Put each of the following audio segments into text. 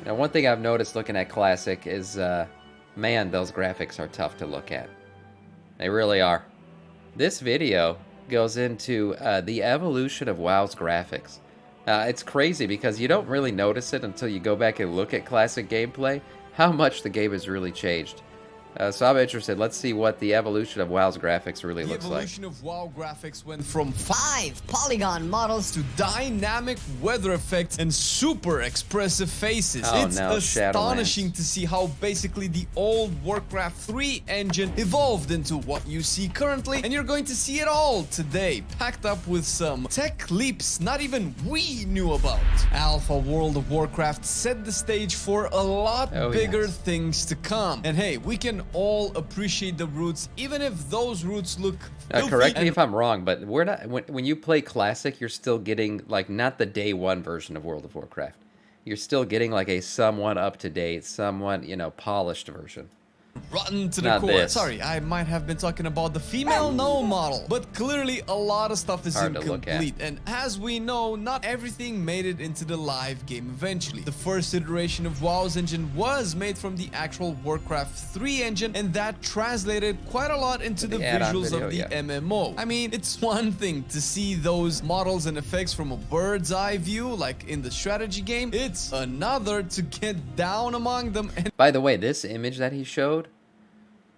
Now, one thing I've noticed looking at Classic is, man, those graphics are tough to look at. They really are. This video goes into the evolution of WoW's graphics. It's crazy because you don't really notice it until you go back and look at Classic gameplay, how much the game has really changed. So I'm interested. Let's see what the evolution of WoW's graphics really looks like. The evolution of WoW graphics went from 5 polygon models to dynamic weather effects and super expressive faces. It's astonishing to see how basically the old Warcraft 3 engine evolved into what you see currently, and you're going to see it all today, packed up with some tech leaps not even we knew about. Alpha World of Warcraft set the stage for a lot bigger things to come. And hey, we can all appreciate the roots, even if those roots look correct me if I'm wrong, but we're not. When you play Classic, you're still getting like not the day one version of World of Warcraft. You're still getting like a somewhat up to date, somewhat polished version. Rotten to the core. Sorry, I might have been talking about the female gnome model, but clearly a lot of stuff is incomplete. And as we know, not everything made it into the live game eventually. The first iteration of WoW's engine was made from the actual Warcraft 3 engine, and that translated quite a lot into the visuals of the MMO. I mean, it's one thing to see those models and effects from a bird's eye view, like in the strategy game. It's another to get down among them. And by the way, this image that he showed,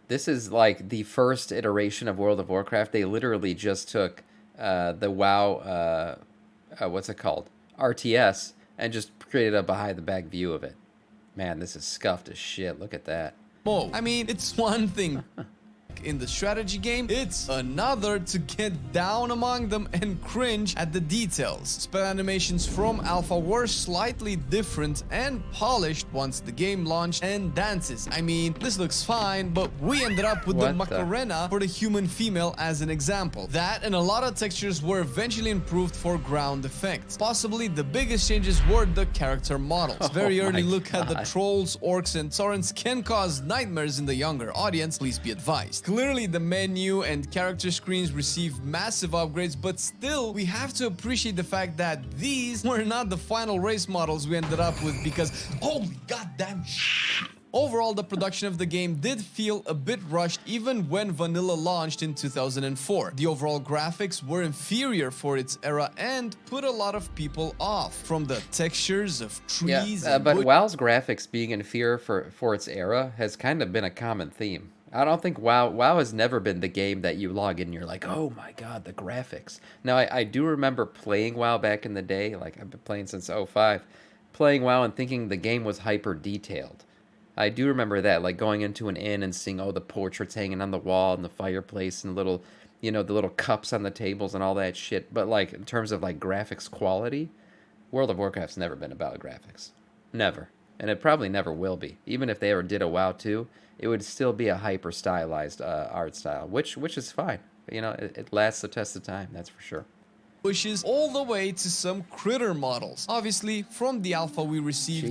this is like the first iteration of World of Warcraft. They literally just took the WoW, what's it called? RTS, and just created a behind-the-back view of it. Man, this is scuffed as shit. Look at that. I mean, it's one thing in the strategy game, it's another to get down among them and cringe at the details. Spell animations from Alpha were slightly different and polished once the game launched, and dances. I mean, this looks fine, but we ended up with the Macarena for the human female as an example. That and a lot of textures were eventually improved for ground effects. Possibly the biggest changes were the character models. Very early look at the trolls, orcs, and taurens can cause nightmares in the younger audience, please be advised. Clearly, the menu and character screens received massive upgrades, but still, we have to appreciate the fact that these were not the final race models we ended up with because, holy goddamn shit. Overall, the production of the game did feel a bit rushed even when vanilla launched in 2004. The overall graphics were inferior for its era and put a lot of people off. From the textures of trees but WoW's graphics being inferior for its era has kind of been a common theme. I don't think WoW has never been the game that you log in and you're like, oh my god, the graphics. Now, I do remember playing WoW back in the day, like I've been playing since 05, playing WoW and thinking the game was hyper detailed. I do remember that, like going into an inn and seeing, the portraits hanging on the wall and the fireplace and little, the little cups on the tables and all that shit. But like in terms of like graphics quality, World of Warcraft's never been about graphics. Never. And it probably never will be. Even if they ever did a WoW 2, it would still be a hyper stylized art style, which is fine. It lasts the test of time, that's for sure. Pushes all the way to some critter models. Obviously, from the alpha we received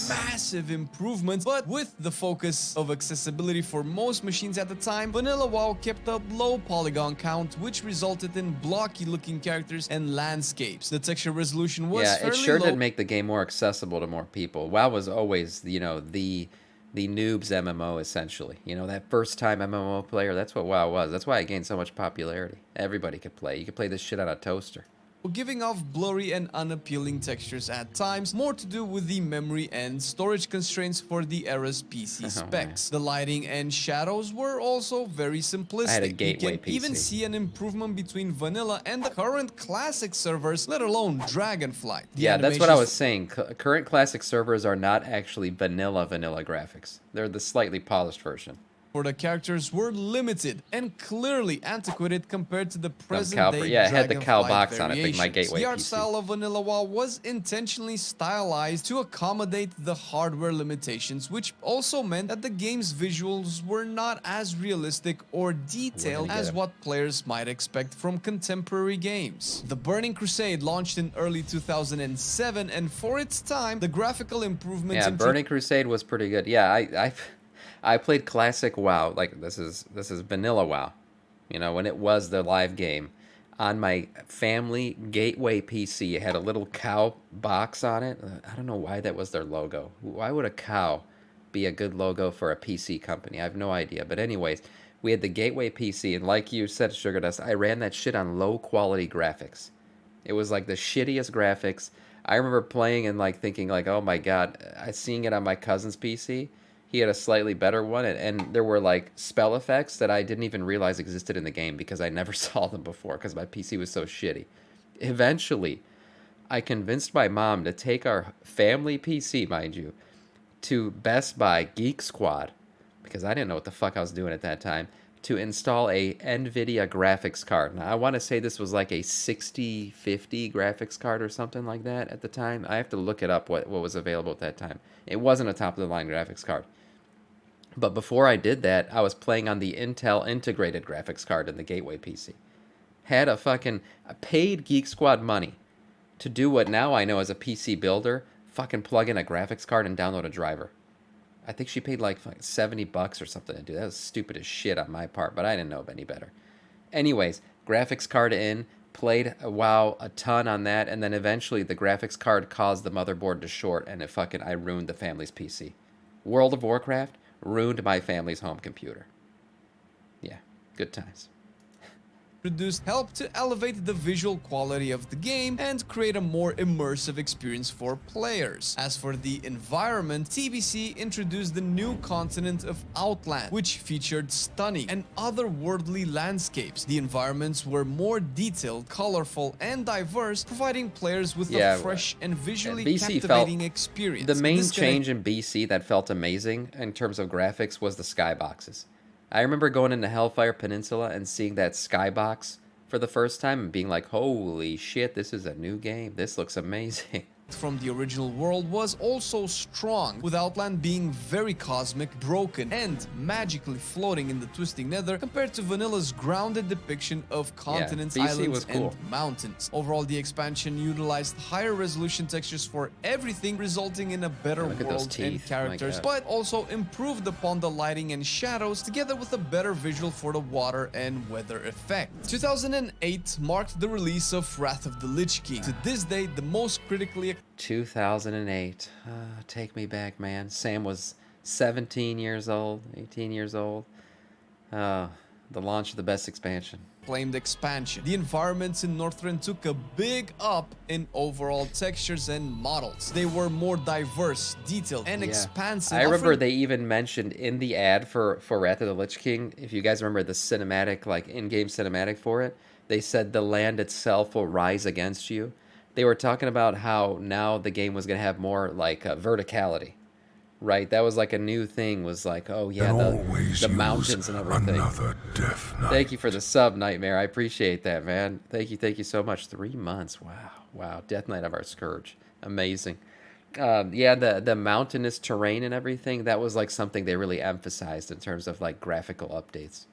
massive improvements, but with the focus of accessibility for most machines at the time, vanilla WoW kept a low polygon count, which resulted in blocky looking characters and landscapes. The texture resolution was fairly low. It sure did make the game more accessible to more people. WoW was always, the noob's MMO, essentially. That first-time MMO player, that's what WoW was. That's why it gained so much popularity. Everybody could play. You could play this shit on a toaster. Giving off blurry and unappealing textures at times, more to do with the memory and storage constraints for the era's PC specs. The lighting and shadows were also very simplistic. I had a gateway you can PC. even see an improvement between vanilla and the current classic servers, let alone Dragonflight. That's what I was saying. Current classic servers are not actually vanilla graphics. They're the slightly polished version. For the characters were limited and clearly antiquated compared to the present day. Yeah, it had the cow box on it, like my gateway The art PC. style of vanilla WoW was intentionally stylized to accommodate the hardware limitations, which also meant that the game's visuals were not as realistic or detailed as what players might expect from contemporary games. The Burning Crusade launched in early 2007, and for its time, the graphical improvements. Yeah, Burning Crusade was pretty good. Yeah, I played classic WoW, like this is vanilla WoW, when it was the live game. on my family gateway PC. It had a little cow box on it. I don't know why that was their logo. Why would a cow be a good logo for a PC company? I have no idea. But anyways, we had the gateway PC, and like you said, Sugar Dust, I ran that shit on low quality graphics. It was like the shittiest graphics. I remember playing and like thinking like, oh my god, I seeing it on my cousin's PC. He had a slightly better one, and there were like spell effects that I didn't even realize existed in the game because I never saw them before because my PC was so shitty. Eventually, I convinced my mom to take our family PC, mind you, to Best Buy Geek Squad because I didn't know what the fuck I was doing at that time to install a NVIDIA graphics card. Now, I want to say this was like a 6050 graphics card or something like that at the time. I have to look it up what was available at that time. It wasn't a top of the line graphics card. But before I did that, I was playing on the Intel integrated graphics card in the Gateway PC. Had a fucking paid Geek Squad money to do what now I know as a PC builder, fucking plug in a graphics card and download a driver. I think she paid like $70 or something to do that. That was stupid as shit on my part, but I didn't know any better. Anyways, graphics card in, played WoW a ton on that, and then eventually the graphics card caused the motherboard to short, and I ruined the family's PC. World of Warcraft ruined my family's home computer. Yeah, good times. Produced help to elevate the visual quality of the game and create a more immersive experience for players. As for the environment, TBC introduced the new continent of Outland, which featured stunning and otherworldly landscapes. The environments were more detailed, colorful, and diverse, providing players with a fresh and visually captivating experience. The main change in BC that felt amazing in terms of graphics was the skyboxes. I remember going into Hellfire Peninsula and seeing that skybox for the first time and being like, holy shit, this is a new game. This looks amazing. From the original world was also strong, with Outland being very cosmic, broken, and magically floating in the twisting nether compared to Vanilla's grounded depiction of continents, islands, and mountains. Overall, the expansion utilized higher resolution textures for everything, resulting in a better world and characters, but also improved upon the lighting and shadows, together with a better visual for the water and weather effect. 2008 marked the release of Wrath of the Lich King. To this day, the most critically 2008. Take me back, man. Sam was 17 years old, 18 years old. The launch of the best expansion. Claimed expansion. The environments in Northrend took a big up in overall textures and models. They were more diverse, detailed, and expansive. I remember they even mentioned in the ad for Wrath of the Lich King, if you guys remember the cinematic, like in-game cinematic for it, they said the land itself will rise against you. They were talking about how now the game was going to have more like verticality, right? That was like a new thing, was like, oh yeah, the mountains and everything. Thank you for the sub, Nightmare. I appreciate that, man. Thank you so much. 3 months. Wow. Death Knight of our Scourge. Amazing. Yeah, the mountainous terrain and everything, that was like something they really emphasized in terms of like graphical updates.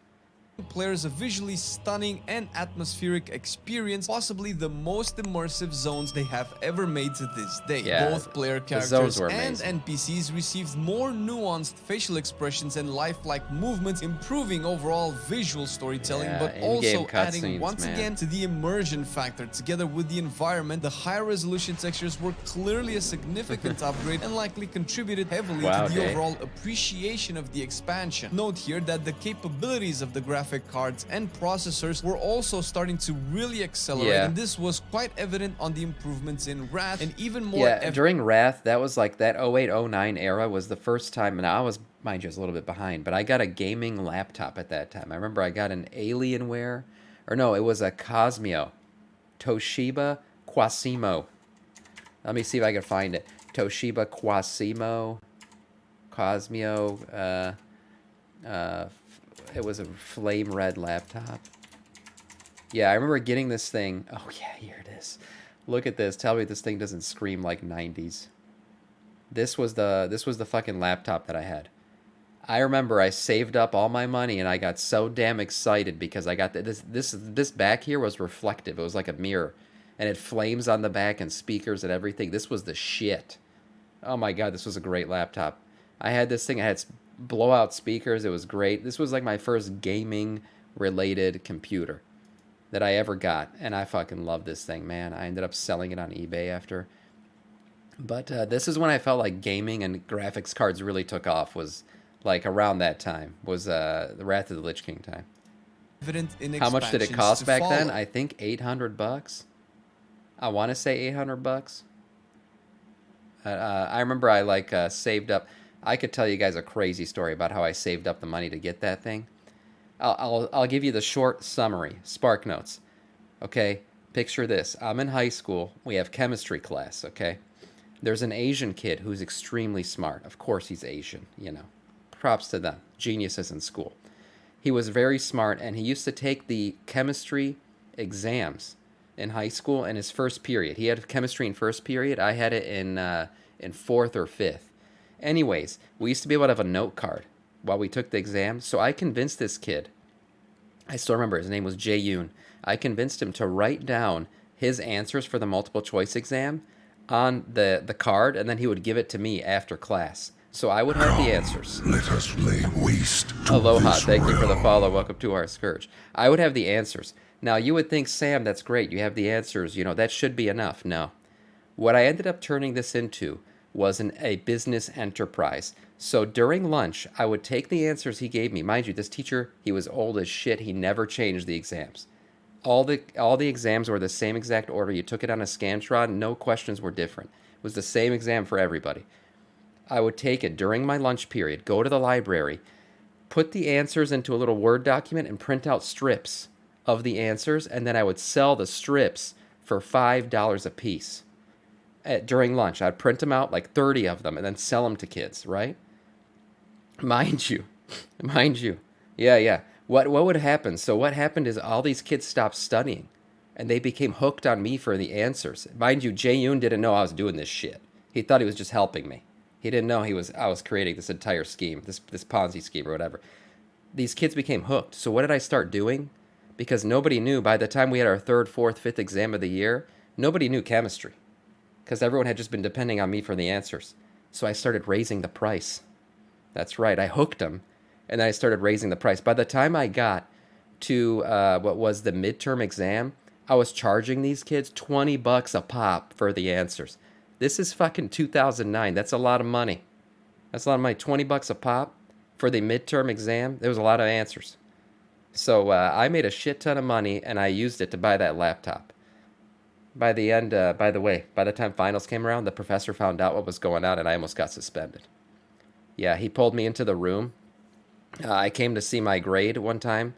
Players a visually stunning and atmospheric experience, possibly the most immersive zones they have ever made to this day. Both player characters and NPCs received more nuanced facial expressions and lifelike movements, improving overall visual storytelling, but also adding once again to the immersion factor. Together with the environment, the higher resolution textures were clearly a significant upgrade and likely contributed heavily to the overall appreciation of the expansion. Note here that the capabilities of the graphic cards and processors were also starting to really accelerate, and this was quite evident on the improvements in Wrath, and even more during Wrath, that was like that 08-09 era was the first time, and I was, mind you, I was a little bit behind, but I got a gaming laptop at that time. I remember I got an Alienware, or no, it was a Cosmio, Toshiba Quasimo. Let me see if I can find it. Toshiba Quasimo, Cosmio, it was a flame red laptop. Yeah, I remember getting this thing. Oh yeah, here it is. Look at this. Tell me this thing doesn't scream like 90s. This was the fucking laptop that I had. I remember I saved up all my money and I got so damn excited because I got this back here was reflective. It was like a mirror, and it flames on the back and speakers and everything. This was the shit. Oh my god, this was a great laptop. I had this thing. I had blowout speakers. It was great. This was like my first gaming related computer. that I ever got, and I fucking love this thing, man. I ended up selling it on eBay after. But this is when I felt like gaming and graphics cards really took off. Was like around that time. Was the Wrath of the Lich King time. Evident in How much did it expansions cost to back then? follow. I think $800. I want to say $800. I remember I like saved up. I could tell you guys a crazy story about how I saved up the money to get that thing. I'll give you the short summary. Spark notes. Okay, picture this. I'm in high school. We have chemistry class. Okay, there's an Asian kid who's extremely smart. Of course, he's Asian. You know, props to them. Geniuses in school. He was very smart, and he used to take the chemistry exams in high school in his first period. He had chemistry in first period. I had it in fourth or fifth. Anyways, we used to be able to have a note card while we took the exam. So I convinced this kid. I still remember his name was Jae Yoon. I convinced him to write down his answers for the multiple choice exam on the card, and then he would give it to me after class. So I would have the answers. Let us lay waste to Aloha, this thank you for the realm. follow. Welcome to our Scourge. I would have the answers. Now, you would think, Sam, that's great. You have the answers. You know, that should be enough. No. What I ended up turning this into was a business enterprise. So during lunch, I would take the answers he gave me. Mind you, this teacher, he was old as shit. He never changed the exams. All the exams were the same exact order. You took it on a Scantron. No questions were different. It was the same exam for everybody. I would take it during my lunch period, go to the library, put the answers into a little Word document and print out strips of the answers, and then I would sell the strips for $5 a piece. During lunch, I'd print them out, like 30 of them, and then sell them to kids, right? Mind you. Yeah. What would happen? So what happened is all these kids stopped studying, and they became hooked on me for the answers. Mind you, Jae Yoon didn't know I was doing this shit. He thought he was just helping me. He didn't know I was creating this entire scheme, this Ponzi scheme or whatever. These kids became hooked. So what did I start doing? Because nobody knew, by the time we had our third, fourth, fifth exam of the year, nobody knew chemistry. Because everyone had just been depending on me for the answers. So I started raising the price. That's right, I hooked them, and then I started raising the price. By the time I got to what was the midterm exam, I was charging these kids $20 a pop for the answers. This is fucking 2009. That's a lot of money. That's a lot of money. $20 a pop for the midterm exam. There was a lot of answers. So I made a shit ton of money, and I used it to buy that laptop. By the end, by the way, by the time finals came around, the professor found out what was going on, and I almost got suspended. Yeah, he pulled me into the room. I came to see my grade one time,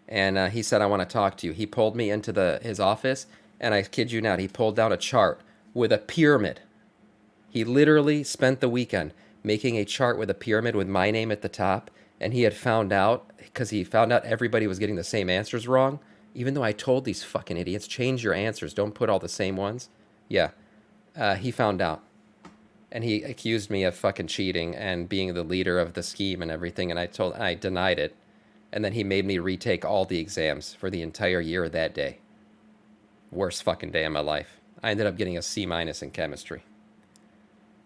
and he said, I want to talk to you. He pulled me into his office, and I kid you not, he pulled down a chart with a pyramid. He literally spent the weekend making a chart with a pyramid with my name at the top, and he had found out, because he found out everybody was getting the same answers wrong, even though I told these fucking idiots, change your answers, don't put all the same ones. Yeah, he found out. And he accused me of fucking cheating and being the leader of the scheme and everything, and I denied it. And then he made me retake all the exams for the entire year that day. Worst fucking day of my life. I ended up getting a C- in chemistry.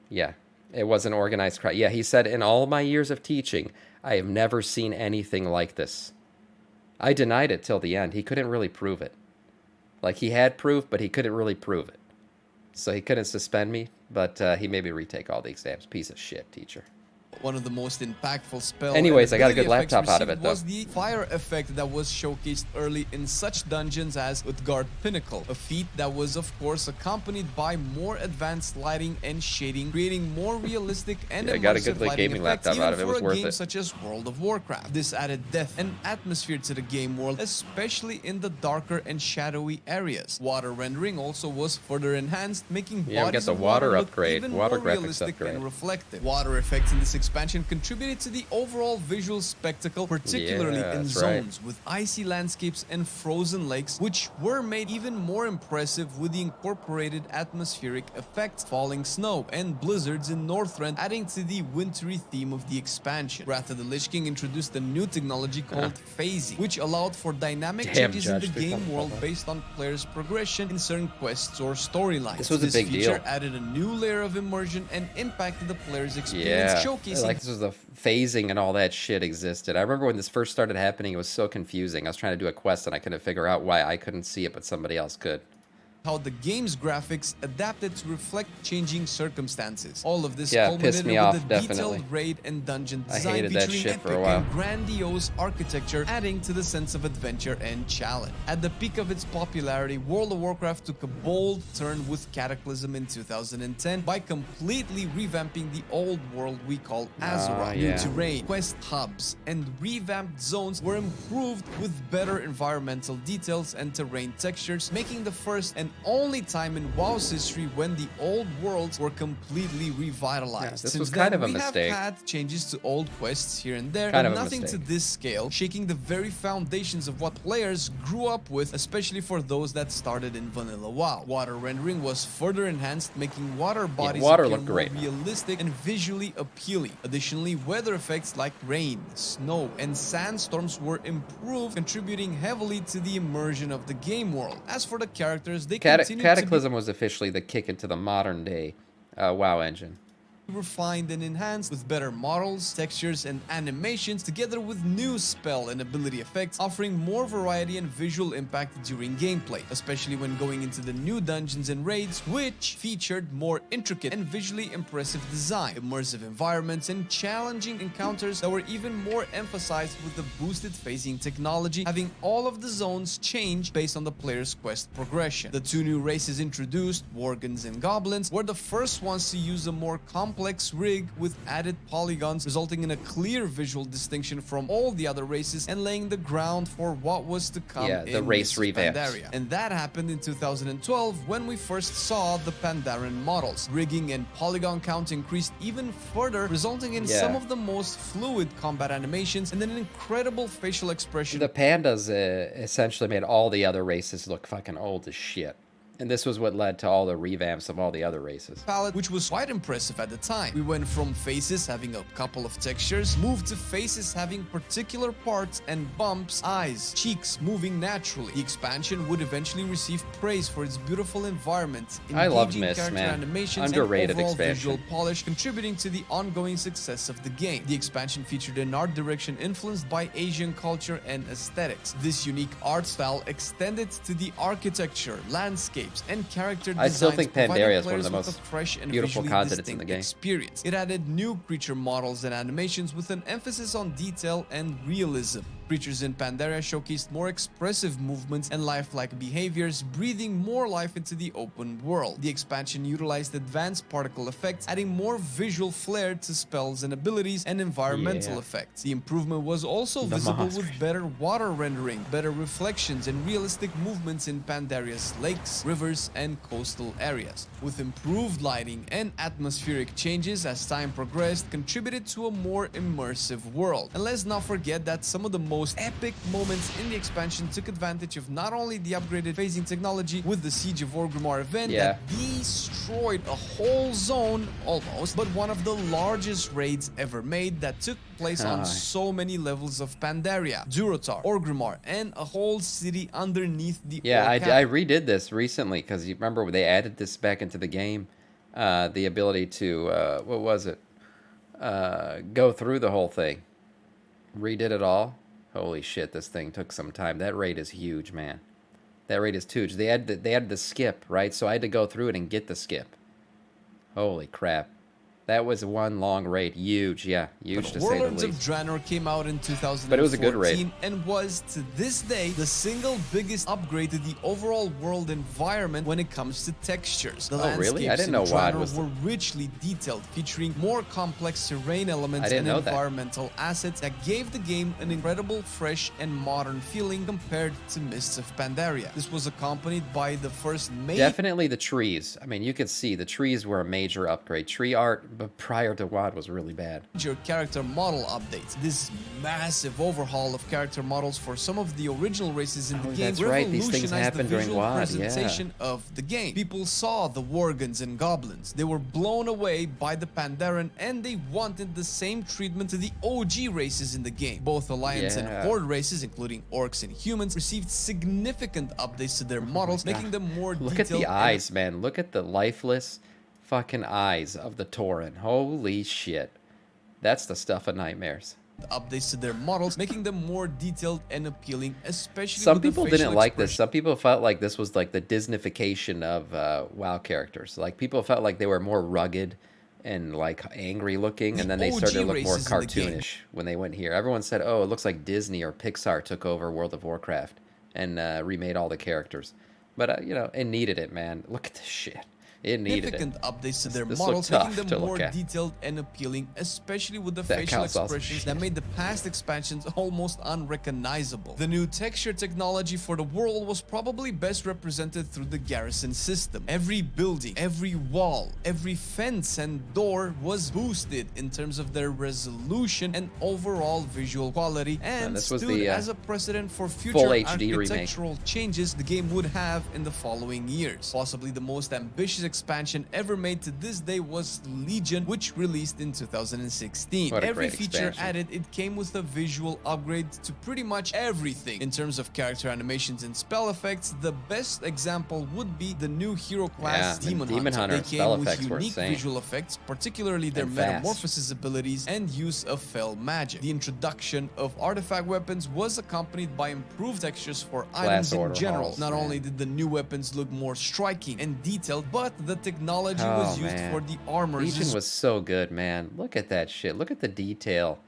Yeah, it was an organized crime. Yeah, he said, in all my years of teaching, I have never seen anything like this. I denied it till the end. He couldn't really prove it. Like, he had proof, but he couldn't really prove it. So he couldn't suspend me, but he made me retake all the exams. Piece of shit, teacher. One of the most impactful spells. Anyways, I got a good laptop out of it, though. Was the fire effect that was showcased early in such dungeons as Utgard Pinnacle, a feat that was of course accompanied by more advanced lighting and shading, creating more realistic and I got a good immersive lighting gaming effects, laptop even out of it. It for was a worth game it. such as World of Warcraft. This added depth and atmosphere to the game world, especially in the darker and shadowy areas. Water rendering also was further enhanced, making Yeah, we got bodies the of water water look upgrade, even water more graphics realistic upgrade. and reflective. Water effects in this expansion contributed to the overall visual spectacle, particularly Yeah, in that's right. zones with icy landscapes and frozen lakes, which were made even more impressive with the incorporated atmospheric effects, falling snow and blizzards in Northrend, adding to the wintry theme of the expansion. Wrath of the Lich King introduced a new technology called phasing, which allowed for dynamic Damn, changes in Judge, the they're game talking world about that. based on players' progression in certain quests or storylines. This was a This big feature deal. added a new layer of immersion and impacted the player's experience, Yeah. showcasing showcasing like this was the phasing and all that shit existed. I remember when this first started happening, it was so confusing. I was trying to do a quest and I couldn't figure out why I couldn't see it, but somebody else could. how the game's graphics adapted to reflect changing circumstances. All of this Yeah, it pissed culminated me with off, a definitely. detailed raid and dungeon I design hated that featuring shit for a epic while. and grandiose architecture, adding to the sense of adventure and challenge. At the peak of its popularity, World of Warcraft took a bold turn with Cataclysm in 2010 by completely revamping the old world we call Azeroth. New yeah. terrain, quest hubs, and revamped zones were improved with better environmental details and terrain textures, making the first and only time in WoW's history when the old worlds were completely revitalized. Yeah, this Since was kind then, of a we mistake. have had changes to old quests here and there, Kind but of a nothing to mistake. this scale, shaking the very foundations of what players grew up with, especially for those that started in vanilla WoW. Water rendering was further enhanced, making water bodies water appear looked more great. realistic and visually appealing. Additionally, weather effects like rain, snow, and sandstorms were improved, contributing heavily to the immersion of the game world. As for the characters, they continued Cataclysm was officially the kick into the modern day WoW engine. refined and enhanced with better models, textures, and animations, together with new spell and ability effects, offering more variety and visual impact during gameplay, especially when going into the new dungeons and raids, which featured more intricate and visually impressive design, immersive environments, and challenging encounters that were even more emphasized with the boosted phasing technology, having all of the zones change based on the player's quest progression. The two new races introduced, Worgens and Goblins, were the first ones to use a more complex rig with added polygons, resulting in a clear visual distinction from all the other races and laying the ground for what was to come Yeah, the in race Mists of revamps. Pandaria. And that happened in 2012 when we first saw the Pandaren models. Rigging and polygon count increased even further, resulting in some Yeah. of the most fluid combat animations and an incredible facial expression. The pandas essentially made all the other races look fucking old as shit. And this was what led to all the revamps of all the other races. Palette, which was quite impressive at the time. We went from faces having a couple of textures, moved to faces having particular parts and bumps, eyes, cheeks moving naturally. The expansion would eventually receive praise for its beautiful environment, I love engaging Mists, character man. animations, Underrated and overall expansion. visual polish, contributing to the ongoing success of the game. The expansion featured an art direction influenced by Asian culture and aesthetics. This unique art style extended to the architecture, landscapes, and character I still designs, think providing Pandaria is one of players the with most a fresh and beautiful visually continents in the distinct game. experience. It added new creature models and animations with an emphasis on detail and realism. Creatures in Pandaria showcased more expressive movements and lifelike behaviors, breathing more life into the open world. The expansion utilized advanced particle effects, adding more visual flair to spells and abilities and environmental Yeah. effects. The improvement was also visible with better water rendering, better reflections, and realistic movements in Pandaria's lakes, rivers, and coastal areas. With improved lighting and atmospheric changes as time progressed, contributed to a more immersive world. And let's not forget that some of the most epic moments in the expansion took advantage of not only the upgraded phasing technology with the Siege of Orgrimmar event that destroyed a whole zone almost, but one of the largest raids ever made that took place on so many levels of Pandaria, Durotar, Orgrimmar, and a whole city underneath the Yeah, Orc I capital. redid this recently because you remember they added this back into the game. The ability to, what was it? Go through the whole thing. Redid it all. Holy shit, this thing took some time. That raid is huge, man. That raid is huge. They had the skip, right? So I had to go through it and get the skip. Holy crap. That was one long raid. Huge, yeah. Huge to say the Warlords of least. Draenor came out in 2014 But it was a good raid. and was, to this day, the single biggest upgrade to the overall world environment when it comes to textures. The Oh, really? I landscapes didn't in know WoD Draenor was the- were richly detailed, featuring more complex terrain elements I didn't and know that. environmental assets that gave the game an incredible, fresh, and modern feeling compared to Mists of Pandaria. This was accompanied by the first major Definitely the trees. I mean, you could see the trees were a major upgrade. Tree art, but prior to WoD was really bad. character model updates. This massive overhaul of character models for some of the original races in the Oh, game that's right. These things revolutionized the happened during visual WoD, presentation of the game. People saw the Worgens and Goblins. They were blown away by the Pandaren, and they wanted the same treatment to the OG races in the game. Both Alliance and Yeah. Horde races, including Orcs and Humans, received significant updates to their models, making them more Look at detailed the and eyes, man. Look at the lifeless fucking eyes of the Tauren. Holy shit. That's the stuff of nightmares. updates to their models, making them more detailed and appealing, especially Some with the people facial didn't like this. expression. Some people felt like this was like the Disneyfication of WoW characters. Like people felt like they were more rugged and like angry looking, and The then they started to OG look more races in the game. cartoonish when they went here. Everyone said, "Oh, it looks like Disney or Pixar took over World of Warcraft and remade all the characters." But you know, it needed it, man. Look at this shit. It needed it. Significant updates to their This models, looked making tough them to more look at. detailed and appealing, especially with the That facial counts also expressions shit. that made the past expansions almost unrecognizable. The new texture technology for the world was probably best represented through the garrison system. Every building, every wall, every fence and door was boosted in terms of their resolution and overall visual quality, and this was stood the, as a precedent for future full HD remake. architectural changes the game would have in the following years. Possibly the most ambitious expansion ever made to this day was Legion, which released in 2016. What a Every great feature expansion. added, it came with a visual upgrade to pretty much everything. In terms of character animations and spell effects, the best example would be the new hero class Yeah, the Demon Demon Hunter. Hunter They spell came with effects were unique insane. visual effects, particularly their And fast. metamorphosis abilities and use of fell magic. The introduction of artifact weapons was accompanied by improved textures for items in order general. halls, Not man. only did the new weapons look more striking and detailed, but the technology Oh, was used man. for the armors Legion as was so good, man. Look at that shit. Look at the detail.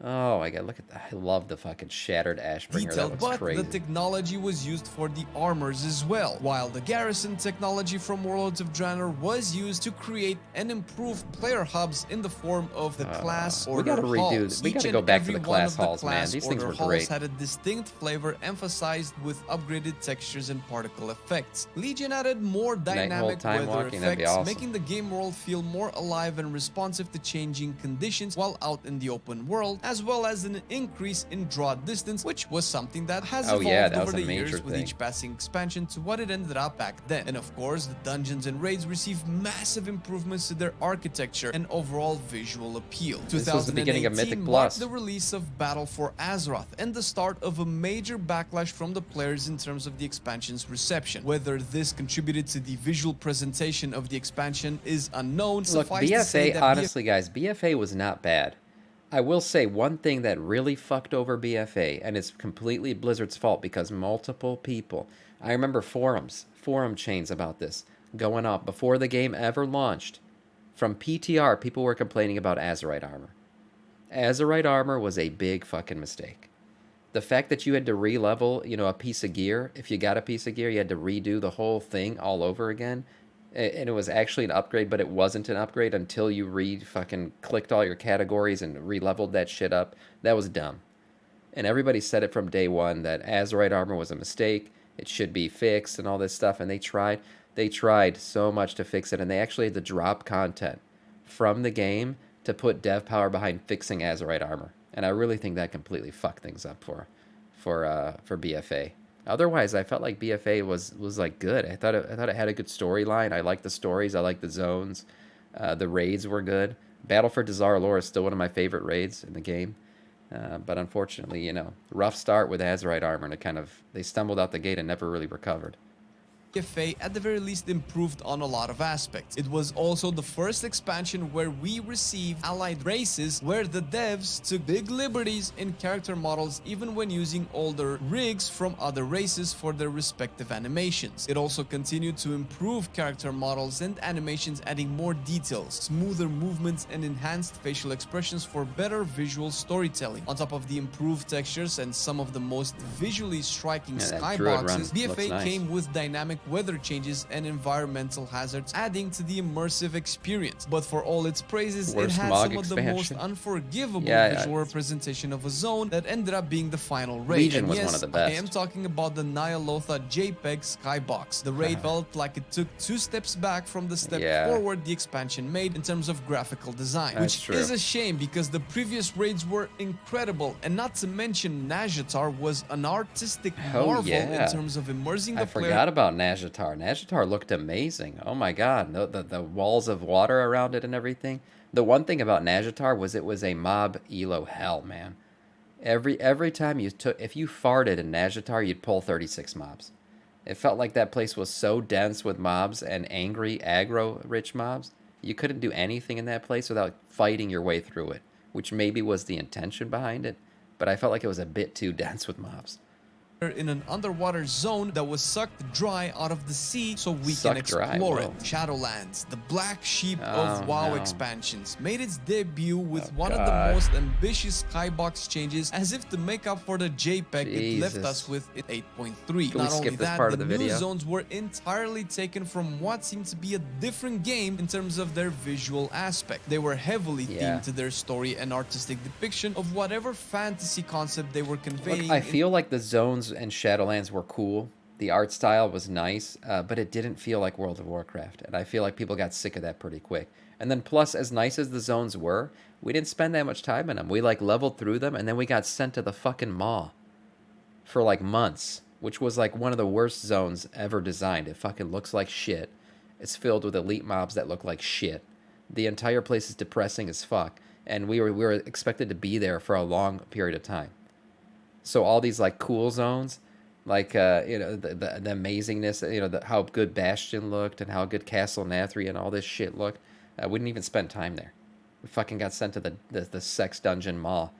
Oh my god, look at that. I love the fucking shattered Ashbringer. That detailed, looks but crazy. the technology was used for the armors as well, while the garrison technology from Warlords of Draenor was used to create and improve player hubs in the form of the class we order gotta redo halls. we Each gotta and go back to every the one class of the halls, man. class These things order were halls great. had a distinct flavor emphasized with upgraded textures and particle effects. Legion added more dynamic time weather walking, that'd be effects, awesome. making the game world feel more alive and responsive to changing conditions while out in the open world, as well as an increase in draw distance, which was something that has Oh, evolved yeah, that over was a the years major with thing. each passing expansion to what it ended up back then. And of course, the dungeons and raids received massive improvements to their architecture and overall visual appeal. This was the beginning of Mythic 2018 Plus. marked the release of Battle for Azeroth and the start of a major backlash from the players in terms of the expansion's reception. Whether this contributed to the visual presentation of the expansion is unknown. Look, Suffice to say BFA, that honestly, guys, BFA was not bad. I will say one thing that really fucked over BFA, and it's completely Blizzard's fault because multiple people, I remember forum chains about this going up before the game ever launched. From PTR, people were complaining about Azerite armor. Azerite armor was a big fucking mistake. The fact that you had to re-level, you know, a piece of gear, if you got a piece of gear, you had to redo the whole thing all over again. And it was actually an upgrade, but it wasn't an upgrade until you fucking clicked all your categories and re-leveled that shit up. That was dumb. And everybody said it from day one that Azerite armor was a mistake. It should be fixed and all this stuff. And they tried so much to fix it. And they actually had to drop content from the game to put dev power behind fixing Azerite armor. And I really think that completely fucked things up for BFA. Otherwise, I felt like BFA was like good. I thought it had a good storyline. I liked the stories. I liked the zones. The raids were good. Battle for Dazar'alor is still one of my favorite raids in the game. But unfortunately, you know, rough start with Azerite armor, and they stumbled out the gate and never really recovered. BFA at the very least improved on a lot of aspects. It was also the first expansion where we received allied races, where the devs took big liberties in character models even when using older rigs from other races for their respective animations. It also continued to improve character models and animations, adding more details, smoother movements, and enhanced facial expressions for better visual storytelling. On top of the improved textures and some of the most visually striking Yeah, that skyboxes, Druid run BFA looks nice. came with dynamic weather changes and environmental hazards, adding to the immersive experience. But for all its praises, it Worst had MOG some of the most expansion. unforgivable Yeah, visual it's- representation of a zone that ended up being the final raid. Legion And was yes, one of the best. I am talking about the Nyalotha JPEG skybox. The raid felt like it took 2 steps back from the step Yeah. forward the expansion made in terms of graphical design, That's which true. is a shame because the previous raids were incredible, and not to mention Nazjatar was an artistic Oh, marvel yeah. in terms of immersing the I player. forgot about Nazjatar. Nazjatar looked amazing. Oh my god, the walls of water around it and everything. The one thing about Nazjatar was it was a mob elo hell, man. Every time if you farted in Nazjatar, you'd pull 36 mobs. It felt like that place was so dense with mobs and angry, aggro-rich mobs. You couldn't do anything in that place without fighting your way through it. which maybe was the intention behind it, but I felt like it was a bit too dense with mobs. In an underwater zone that was sucked dry out of the sea so we can Sucked dry, explore it. whoa. Shadowlands, the black sheep Oh, of WoW no. expansions, made its debut with Oh, one of God. the most ambitious skybox changes, as if to make up for the JPEG it left Jesus. us with in 8.3. Can we Not only skip this that, part the of the new video? zones were entirely taken from what seemed to be a different game in terms of their visual aspect. They were heavily Yeah. themed to their story and artistic depiction of whatever fantasy concept they were conveying. Look, I feel like the zones and Shadowlands were cool. The art style was nice, but it didn't feel like World of Warcraft. And I feel like people got sick of that pretty quick. And then plus, as nice as the zones were, we didn't spend that much time in them. We like leveled through them and then we got sent to the fucking maw for like months, which was like one of the worst zones ever designed. It fucking looks like shit. It's filled with elite mobs that look like shit. The entire place is depressing as fuck. And we were expected to be there for a long period of time. So all these like cool zones, like the amazingness, how good Bastion looked and how good Castle Nathri and all this shit looked, we didn't even spend time there. We fucking got sent to the sex dungeon maw.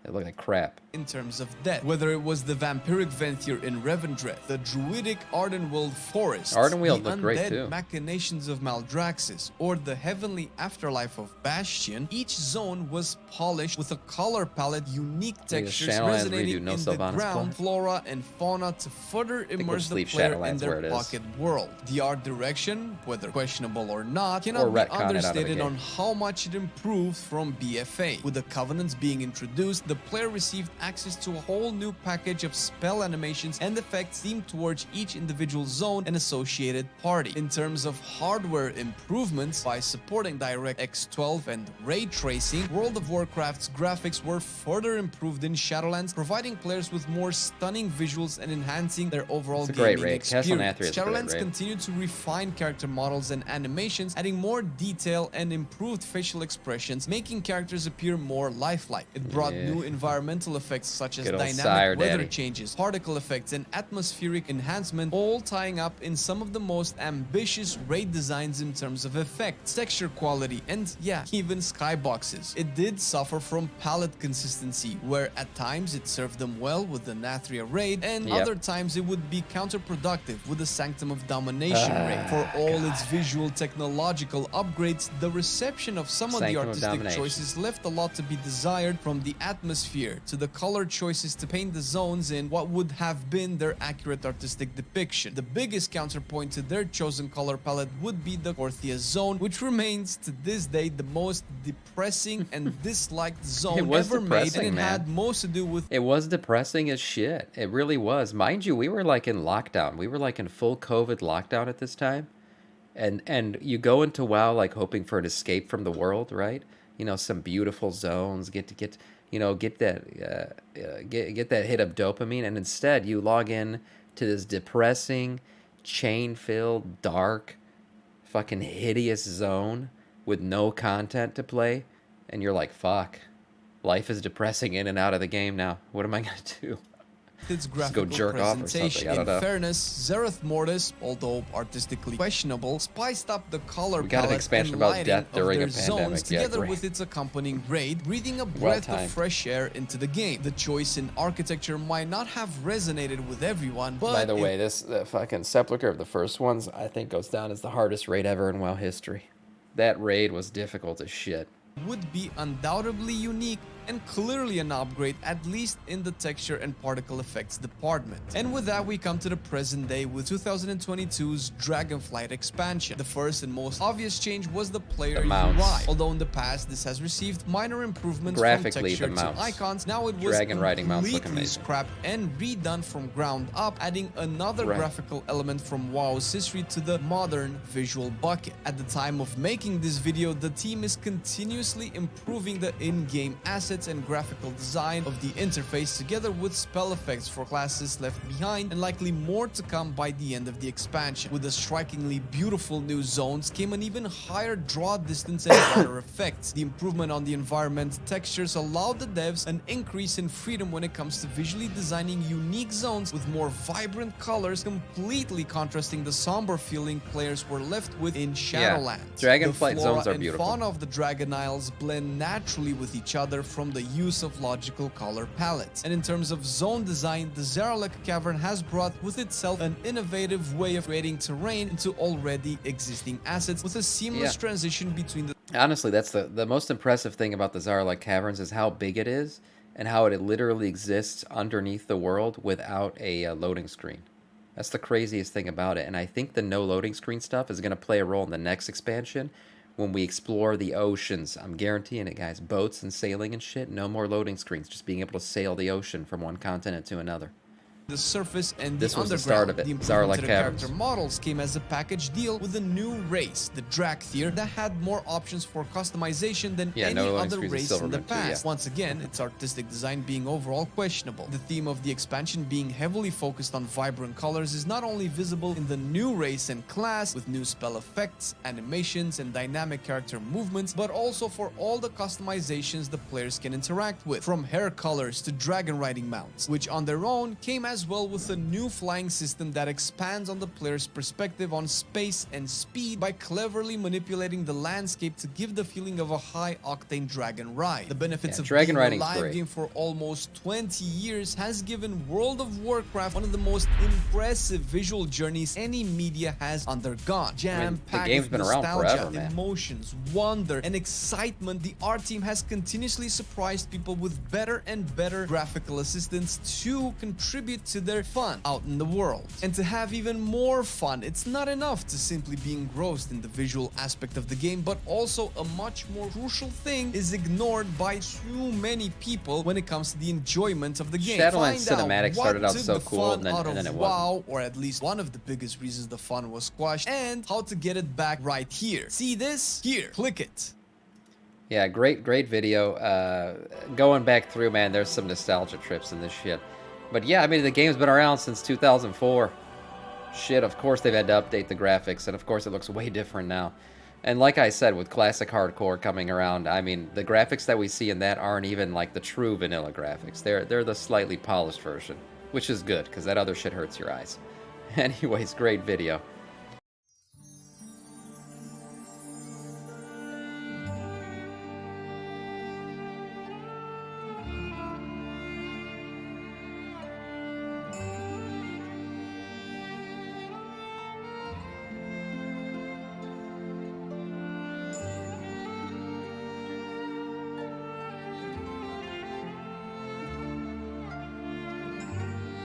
It looked like crap. In terms of death, whether it was the vampiric Venthyr in Revendreth, the druidic Ardenweald forest, Ardenweald the looked great, undead too. machinations of Maldraxxus, or the heavenly afterlife of Bastion, each zone was polished with a color palette, unique textures Shadowlands resonating redo no in the Sylvanas ground, play? flora, and fauna to further we'll immerse just the leave player in Shadowlands their where it is. pocket world. The art direction, whether questionable or not, Or cannot be retcon it out of the understated game. on how much it improved from BFA. With the covenants being introduced, the player received access to a whole new package of spell animations and effects themed towards each individual zone and associated party. In terms of hardware improvements, by supporting DirectX 12 and ray tracing, World of Warcraft's graphics were further improved in Shadowlands, providing players with more stunning visuals and enhancing their overall It's a great gaming raid. Castle experience. Nathri is a great Shadowlands raid. continued to refine character models and animations, adding more detail and improved facial expressions, making characters appear more lifelike. It brought Yeah. new environmental effects such as Good old dynamic Sire weather Daddy. changes, particle effects, and atmospheric enhancement, all tying up in some of the most ambitious raid designs in terms of effects, texture quality, and yeah, even skyboxes. It did suffer from palette consistency, where at times it served them well with the Nathria raid, and Yep. other times it would be counterproductive with the Sanctum of Domination raid. For all its visual technological upgrades, the reception of some of the Sanctum of artistic Domination. choices left a lot to be desired, from the atmosphere to the color choices to paint the zones in what would have been their accurate artistic depiction. The biggest counterpoint to their chosen color palette would be the Korthia zone, which remains to this day the most depressing and disliked zone was ever made, depressing, and it man. had most to do with It was depressing as shit. It really was. Mind you, we were like in lockdown. We were like in full COVID lockdown at this time. And you go into WoW like hoping for an escape from the world, right? Some beautiful zones, get that get that hit of dopamine, and instead you log in to this depressing, chain-filled, dark, fucking hideous zone with no content to play, and you're like, fuck. Life is depressing in and out of the game now. What am I gonna do? its Just go graphical jerk off or presentation. something, I don't In know. fairness, Zereth Mortis, although artistically questionable, spiced up the color We got an palette expansion and about lighting death of during their a pandemic. zones, Yeah, together great. with its accompanying raid, breathing a breath Well-timed. of fresh air into the game. The choice in architecture might not have resonated with everyone, but By the it way, the fucking Sepulchre of the first ones, I think goes down as the hardest raid ever in WoW history. That raid was difficult as shit. would be undoubtedly unique and clearly an upgrade, at least in the texture and particle effects department. And with that, we come to the present day with 2022's Dragonflight expansion. The first and most obvious change was the player The mounts. UI. Although in the past this has received minor improvements Graphically, from the texture to mounts. icons, now it was Dragon riding mounts look completely amazing. scrapped and redone from ground up, adding another Right. graphical element from WoW's history to the modern visual bucket. At the time of making this video, the team is continuously improving the in-game assets assets and graphical design of the interface, together with spell effects for classes left behind, and likely more to come by the end of the expansion. With the strikingly beautiful new zones came an even higher draw distance and water effects. The improvement on the environment textures allowed the devs an increase in freedom when it comes to visually designing unique zones with more vibrant colors, completely contrasting the somber feeling players were left with in Shadowlands. Dragonflight zones are The beautiful. fauna of the Dragon Isles blend naturally with each other from the use of logical color palettes. And in terms of zone design, the Zaralek Cavern has brought with itself an innovative way of creating terrain into already existing assets, with a seamless transition between the Honestly, that's the most impressive thing about the Zaralek Caverns is how big it is and how it literally exists underneath the world without a loading screen. That's the craziest thing about it, and I think the no loading screen stuff is going to play a role in the next expansion when we explore the oceans. I'm guaranteeing it, guys. Boats and sailing and shit, no more loading screens, just being able to sail the ocean from one continent to another. surface and This the was the underground. start of it. The improvement Zaralek to the Caverns. character models came as a package deal with a new race, the Drakthir, that had more options for customization than any no loading other screens race and in the Silverman too, past. Once again, its artistic design being overall questionable. The theme of the expansion being heavily focused on vibrant colors is not only visible in the new race and class, with new spell effects, animations, and dynamic character movements, but also for all the customizations the players can interact with, from hair colors to dragon riding mounts, which on their own came as well with a new flying system that expands on the player's perspective on space and speed by cleverly manipulating the landscape to give the feeling of a high-octane dragon ride. The benefits of dragon being a riding's live great. game for almost 20 years has given World of Warcraft one of the most impressive visual journeys any media has undergone. Jam-packed game's with been around nostalgia, forever, man. emotions, wonder, and excitement, the art team has continuously surprised people with better and better graphical assistance to contribute to their fun out in the world. And to have even more fun, it's not enough to simply be engrossed in the visual aspect of the game, but also a much more crucial thing is ignored by too many people when it comes to the enjoyment of the game. Shadowlands Find out cinematic what started out took so the cool, fun and then- out and then of it wasn't. WoW, or at least one of the biggest reasons the fun was squashed, and how to get it back right here. See this? Here, click it. Yeah, great video. Going back through, man, there's some nostalgia trips in this shit. But yeah, I mean, the game's been around since 2004. Shit, of course they've had to update the graphics, and of course it looks way different now. And like I said, with Classic Hardcore coming around, I mean, the graphics that we see in that aren't even like the true vanilla graphics. They're the slightly polished version, which is good, because that other shit hurts your eyes. Anyways, great video.